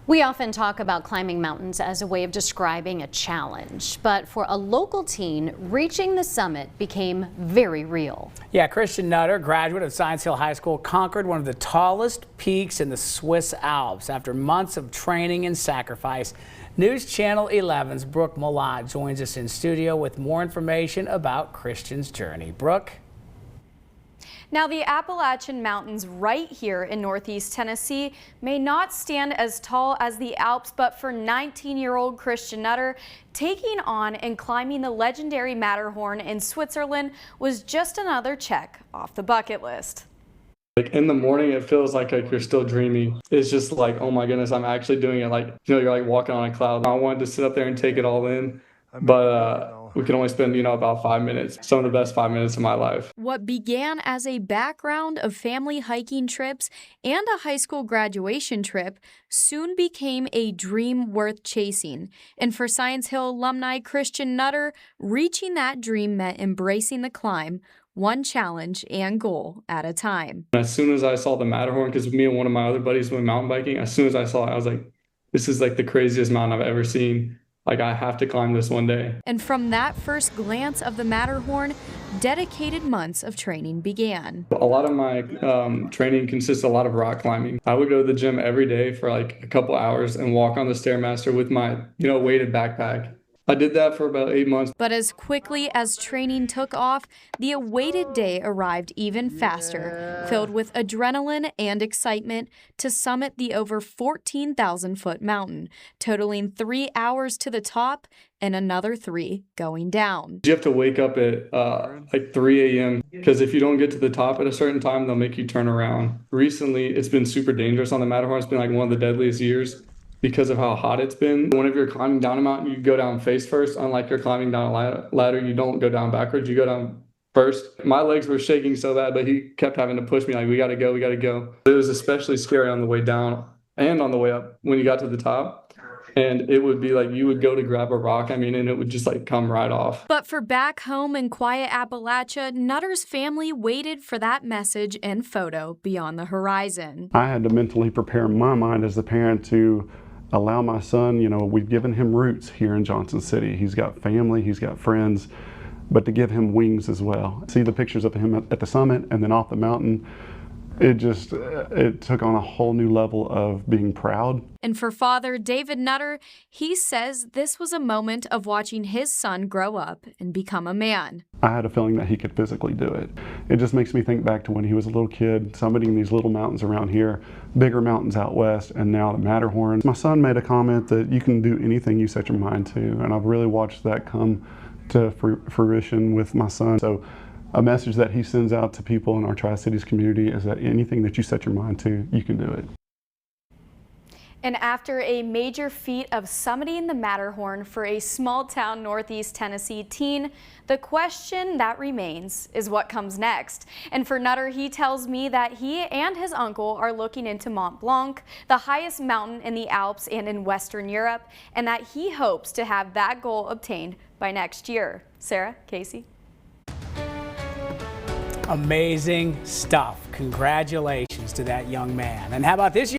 We often talk about climbing mountains as a way of describing a challenge, but for a local teen, reaching the summit became very real. Yeah, Christian Nutter, graduate of Science Hill High School, conquered one of the tallest peaks in the Swiss Alps after months of training and sacrifice. News Channel 11's Brooke Malott joins us in studio with more information about Christian's journey. Brooke? Now, the Appalachian Mountains right here in Northeast Tennessee may not stand as tall as the Alps, but for 19-year-old Christian Nutter, taking on and climbing the legendary Matterhorn in Switzerland was just another check off the bucket list. Like in the morning, it feels like you're still dreaming. It's just like, oh my goodness, I'm actually doing it. Like, you're like walking on a cloud. I wanted to sit up there and take it all in, but we can only spend, about 5 minutes. Some of the best 5 minutes of my life. What began as a background of family hiking trips and a high school graduation trip soon became a dream worth chasing. And for Science Hill alumni Christian Nutter, reaching that dream meant embracing the climb, one challenge and goal at a time. As soon as I saw the Matterhorn, because me and one of my other buddies went mountain biking, as soon as I saw it, I was like, this is like the craziest mountain I've ever seen. Like, I have to climb this one day. And from that first glance of the Matterhorn, dedicated months of training began. A lot of my training consists of a lot of rock climbing. I would go to the gym every day for like a couple hours and walk on the Stairmaster with my, weighted backpack. I did that for about 8 months. But as quickly as training took off, the awaited day arrived even faster, filled with adrenaline and excitement to summit the over 14,000-foot mountain, totaling 3 hours to the top and another 3 going down. You have to wake up at like 3 a.m. because if you don't get to the top at a certain time, they'll make you turn around. Recently, it's been super dangerous on the Matterhorn. It's been like one of the deadliest years, because of how hot it's been. Whenever you're climbing down a mountain, you go down face first. Unlike you're climbing down a ladder, you don't go down backwards, you go down first. My legs were shaking so bad, but he kept having to push me like, we gotta go, we gotta go. It was especially scary on the way down and on the way up when you got to the top. And it would be like you would go to grab a rock, and it would just like come right off. But for back home in quiet Appalachia, Nutter's family waited for that message and photo beyond the horizon. I had to mentally prepare my mind as the parent to allow my son, we've given him roots here in Johnson City. He's got family, he's got friends, but to give him wings as well. See the pictures of him at the summit and then off the mountain, it took on a whole new level of being proud. And for father David Nutter, he says this was a moment of watching his son grow up and become a man. I had a feeling that he could physically do it. It just makes me think back to when he was a little kid, summiting these little mountains around here, bigger mountains out west, and now the Matterhorn. My son made a comment that you can do anything you set your mind to, and I've really watched that come to fruition with my son. So a message that he sends out to people in our Tri-Cities community is that anything that you set your mind to, you can do it. And after a major feat of summiting the Matterhorn for a small-town Northeast Tennessee teen, the question that remains is what comes next. And for Nutter, he tells me that he and his uncle are looking into Mont Blanc, the highest mountain in the Alps and in Western Europe, and that he hopes to have that goal obtained by next year. Sarah, Casey? Amazing stuff. Congratulations to that young man. And how about this?